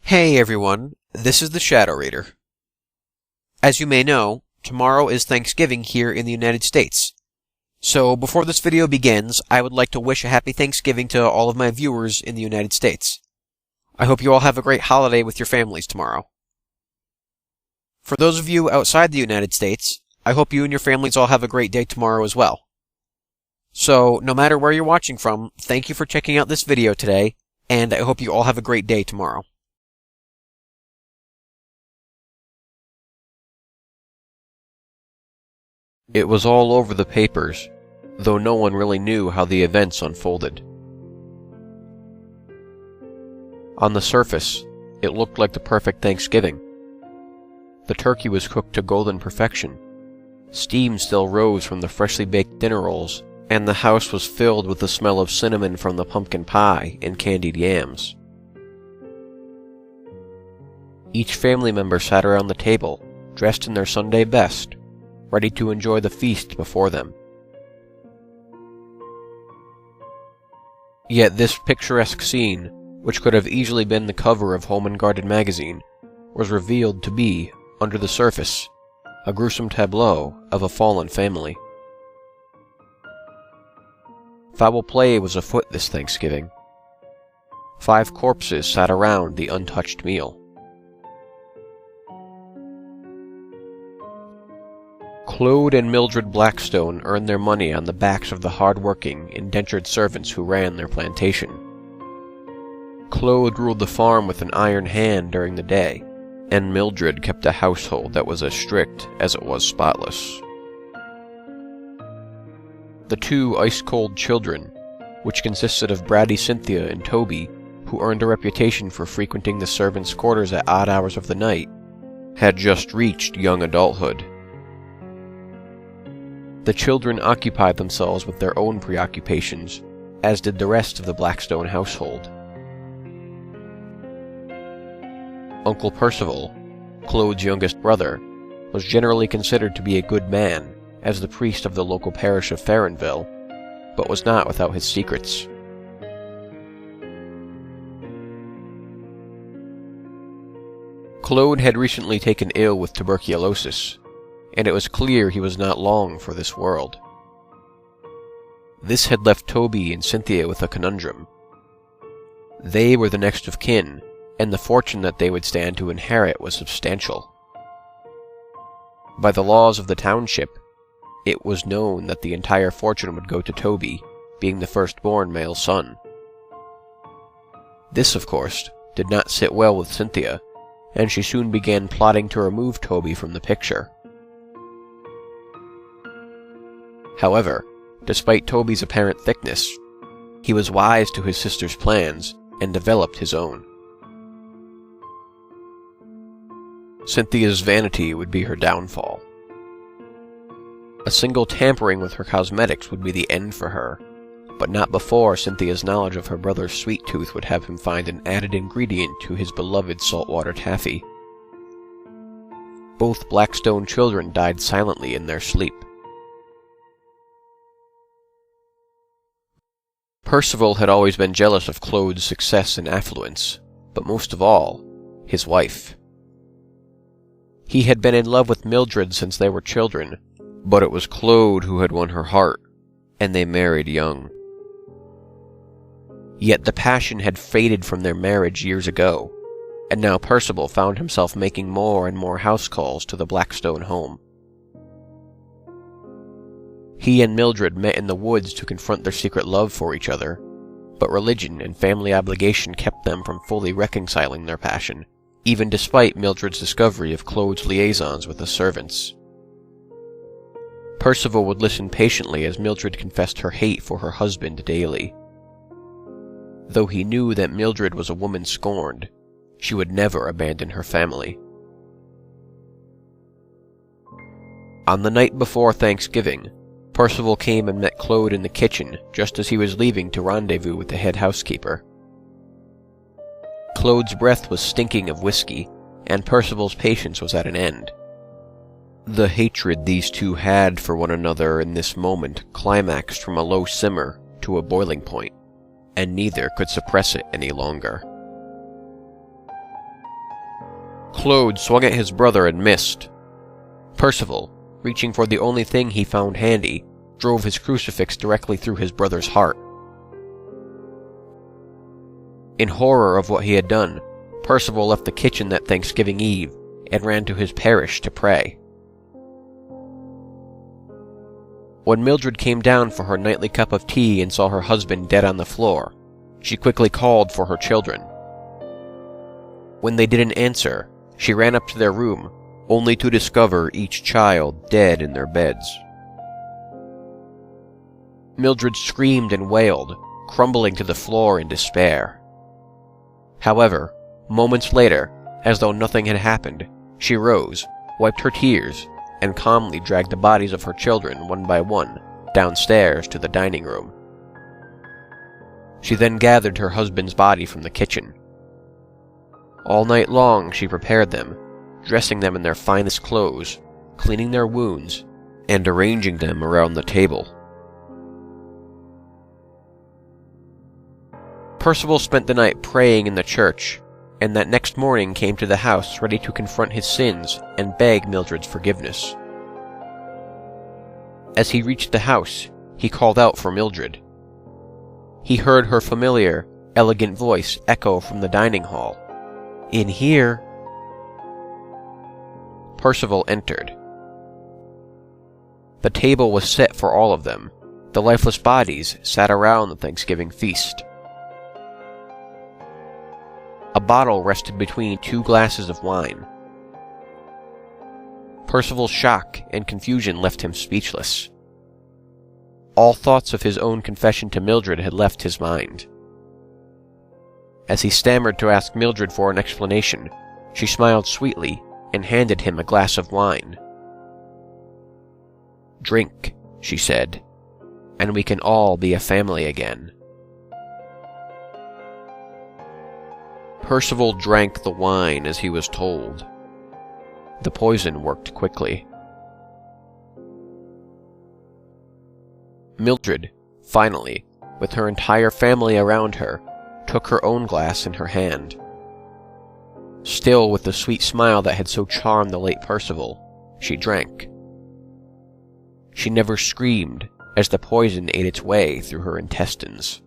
Hey everyone, this is the Shadow Reader. As you may know, tomorrow is Thanksgiving here in the United States. So before this video begins, I would like to wish a happy Thanksgiving to all of my viewers in the United States. I hope you all have a great holiday with your families tomorrow. For those of you outside the United States, I hope you and your families all have a great day tomorrow as well. So, no matter where you're watching from, thank you for checking out this video today, and I hope you all have a great day tomorrow. It was all over the papers, though no one really knew how the events unfolded. On the surface, it looked like the perfect Thanksgiving. The turkey was cooked to golden perfection. Steam still rose from the freshly baked dinner rolls, and the house was filled with the smell of cinnamon from the pumpkin pie and candied yams. Each family member sat around the table, dressed in their Sunday best, ready to enjoy the feast before them. Yet this picturesque scene, which could have easily been the cover of Home and Garden magazine, was revealed to be, under the surface, a gruesome tableau of a fallen family. Foul play was afoot this Thanksgiving. 5 corpses sat around the untouched meal. Claude and Mildred Blackstone earned their money on the backs of the hard-working, indentured servants who ran their plantation. Claude ruled the farm with an iron hand during the day, and Mildred kept a household that was as strict as it was spotless. The 2 ice-cold children, which consisted of bratty Cynthia and Toby, who earned a reputation for frequenting the servants' quarters at odd hours of the night, had just reached young adulthood. The children occupied themselves with their own preoccupations, as did the rest of the Blackstone household. Uncle Percival, Claude's youngest brother, was generally considered to be a good man, as the priest of the local parish of Farrenville, but was not without his secrets. Claude had recently taken ill with tuberculosis, and it was clear he was not long for this world. This had left Toby and Cynthia with a conundrum. They were the next of kin, and the fortune that they would stand to inherit was substantial. By the laws of the township, it was known that the entire fortune would go to Toby, being the firstborn male son. This, of course, did not sit well with Cynthia, and she soon began plotting to remove Toby from the picture. However, despite Toby's apparent thickness, he was wise to his sister's plans and developed his own. Cynthia's vanity would be her downfall. A single tampering with her cosmetics would be the end for her, but not before Cynthia's knowledge of her brother's sweet tooth would have him find an added ingredient to his beloved saltwater taffy. Both Blackstone children died silently in their sleep. Percival had always been jealous of Claude's success and affluence, but most of all, his wife. He had been in love with Mildred since they were children, but it was Claude who had won her heart, and they married young. Yet the passion had faded from their marriage years ago, and now Percival found himself making more and more house calls to the Blackstone home. He and Mildred met in the woods to confront their secret love for each other, but religion and family obligation kept them from fully reconciling their passion, even despite Mildred's discovery of Claude's liaisons with the servants. Percival would listen patiently as Mildred confessed her hate for her husband daily. Though he knew that Mildred was a woman scorned, she would never abandon her family. On the night before Thanksgiving, Percival came and met Claude in the kitchen just as he was leaving to rendezvous with the head housekeeper. Claude's breath was stinking of whiskey, and Percival's patience was at an end. The hatred these two had for one another in this moment climaxed from a low simmer to a boiling point, and neither could suppress it any longer. Claude swung at his brother and missed. Percival, reaching for the only thing he found handy, drove his crucifix directly through his brother's heart. In horror of what he had done, Percival left the kitchen that Thanksgiving Eve and ran to his parish to pray. When Mildred came down for her nightly cup of tea and saw her husband dead on the floor, she quickly called for her children. When they didn't answer, she ran up to their room, only to discover each child dead in their beds. Mildred screamed and wailed, crumbling to the floor in despair. However, moments later, as though nothing had happened, she rose, wiped her tears, and calmly dragged the bodies of her children one by one downstairs to the dining room. She then gathered her husband's body from the kitchen. All night long she prepared them, dressing them in their finest clothes, cleaning their wounds, and arranging them around the table. Percival spent the night praying in the church, and that next morning came to the house ready to confront his sins and beg Mildred's forgiveness. As he reached the house, he called out for Mildred. He heard her familiar, elegant voice echo from the dining hall. "In here." Percival entered. The table was set for all of them. The lifeless bodies sat around the Thanksgiving feast. A bottle rested between 2 glasses of wine. Percival's shock and confusion left him speechless. All thoughts of his own confession to Mildred had left his mind. As he stammered to ask Mildred for an explanation, she smiled sweetly and handed him a glass of wine. "Drink," she said, "and we can all be a family again." Percival drank the wine as he was told. The poison worked quickly. Mildred, finally, with her entire family around her, took her own glass in her hand. Still with the sweet smile that had so charmed the late Percival, she drank. She never screamed as the poison ate its way through her intestines.